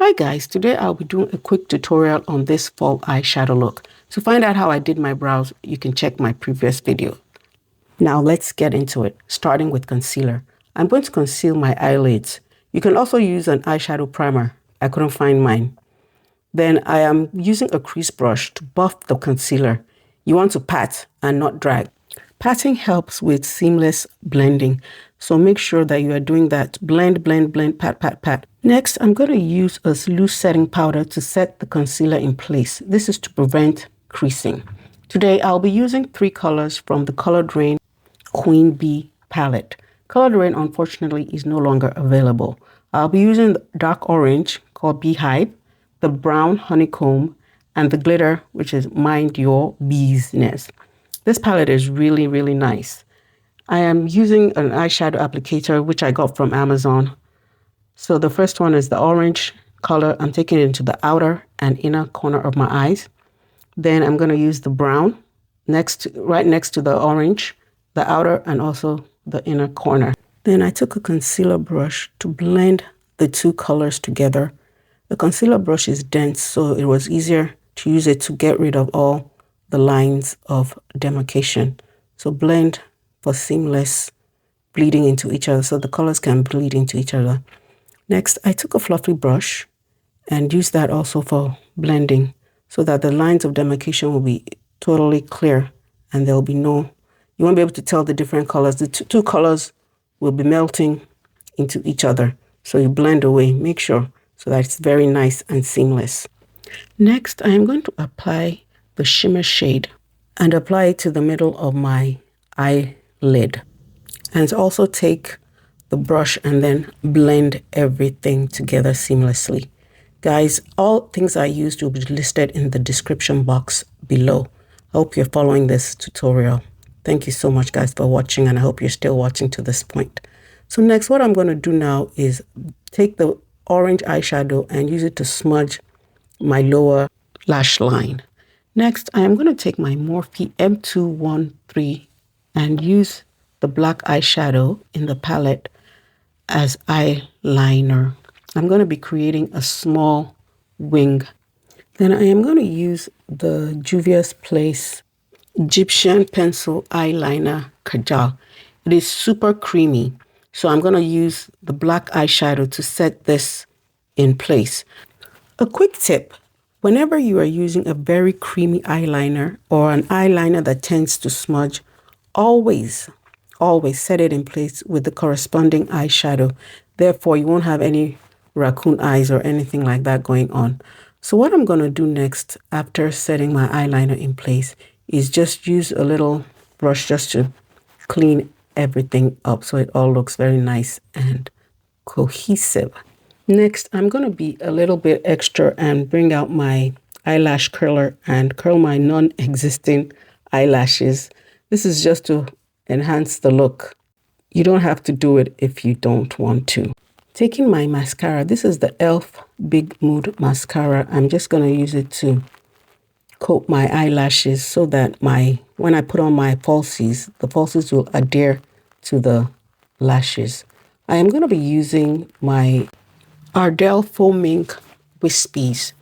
Hi guys, today I'll be doing a quick tutorial on this fall eyeshadow look. To find out how I did my brows, you can check my previous video. Now let's get into it, starting with concealer. I'm going to conceal my eyelids. You can also use an eyeshadow primer. I couldn't find mine. Then I am using a crease brush to buff the concealer. You want to pat and not drag. Patting helps with seamless blending. So make sure that you are doing that. Blend, blend, blend, pat, pat, pat. Next, I'm going to use a loose setting powder to set the concealer in place. This is to prevent creasing. Today, I'll be using 3 colors from the Colored Rain Queen Bee palette. Colored Rain, unfortunately, is no longer available. I'll be using the dark orange called Beehive, the brown Honeycomb, and the glitter, which is Mind Your Business. This palette is really, really nice. I am using an eyeshadow applicator, which I got from Amazon. So the first one is the orange color. I'm taking it into the outer and inner corner of my eyes. Then I'm going to use the brown right next to the orange, the outer and also the inner corner. Then I took a concealer brush to blend the 2 colors together. The concealer brush is dense, so it was easier to use it to get rid of all the lines of demarcation. So blend for seamless bleeding into each other, so the colors can bleed into each other. Next, I took a fluffy brush and used that also for blending so that the lines of demarcation will be totally clear and there will be you won't be able to tell the different colors. The two colors will be melting into each other. So you blend away, make sure so that it's very nice and seamless. Next, I am going to apply the shimmer shade and apply it to the middle of my eyelid. And also take the brush and then blend everything together seamlessly. Guys, all things I used will be listed in the description box below. I hope you're following this tutorial. Thank you so much, guys, for watching, and I hope you're still watching to this point. So next, what I'm going to do now is take the orange eyeshadow and use it to smudge my lower lash line. Next, I am going to take my Morphe M213 and use the black eyeshadow in the palette as eyeliner. I'm going to be creating a small wing. Then I am going to use the Juvia's Place Egyptian Pencil Eyeliner Kajal. It is super creamy, so I'm going to use the black eyeshadow to set this in place. A quick tip. Whenever you are using a very creamy eyeliner or an eyeliner that tends to smudge, always set it in place with the corresponding eyeshadow. Therefore, you won't have any raccoon eyes or anything like that going on. So what I'm going to do next after setting my eyeliner in place is just use a little brush just to clean everything up so it all looks very nice and cohesive. Next, I'm going to be a little bit extra and bring out my eyelash curler and curl my non-existing eyelashes. This is just to enhance the look. You don't have to do it if you don't want to. Taking my mascara, this is the e.l.f. Big Mood Mascara. I'm just going to use it to coat my eyelashes so that when I put on my falsies, the falsies will adhere to the lashes. I am going to be using my Ardell Faux Mink Wispies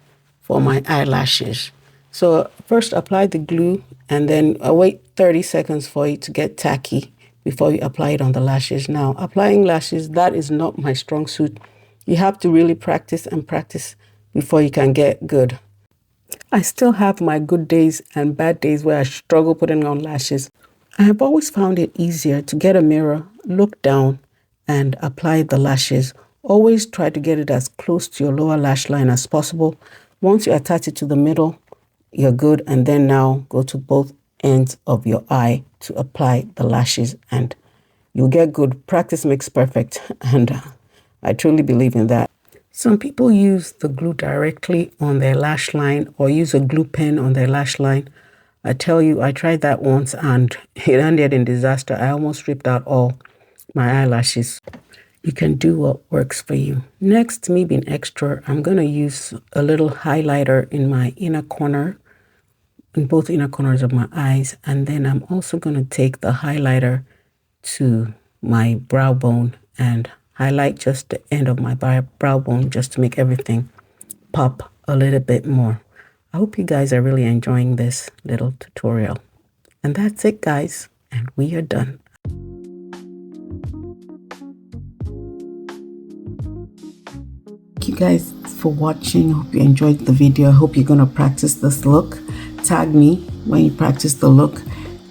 for my eyelashes. So first apply the glue and then wait 30 seconds for it to get tacky before you apply it on the lashes. Now, applying lashes, that is not my strong suit. You have to really practice and practice before you can get good. I still have my good days and bad days where I struggle putting on lashes. I have always found it easier to get a mirror, look down, and apply the lashes. Always try to get it as close to your lower lash line as possible. Once you attach it to the middle, you're good. And then now go to both ends of your eye to apply the lashes and you'll get good. Practice makes perfect. And I truly believe in that. Some people use the glue directly on their lash line or use a glue pen on their lash line. I tell you, I tried that once and it ended in disaster. I almost ripped out all my eyelashes. You can do what works for you. Next, me being extra, I'm going to use a little highlighter in my inner corner, in both inner corners of my eyes. And then I'm also going to take the highlighter to my brow bone and highlight just the end of my brow bone just to make everything pop a little bit more. I hope you guys are really enjoying this little tutorial. And that's it, guys. And we are done. Thank you guys for watching. I hope you enjoyed the video. I hope you're going to practice this look. Tag me when you practice the look,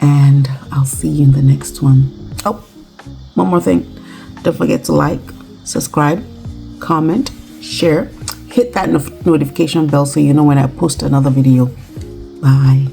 and I'll see you in the next one. Oh, one more thing. Don't forget to like, subscribe, comment, share, hit that notification bell so you know when I post another video. Bye.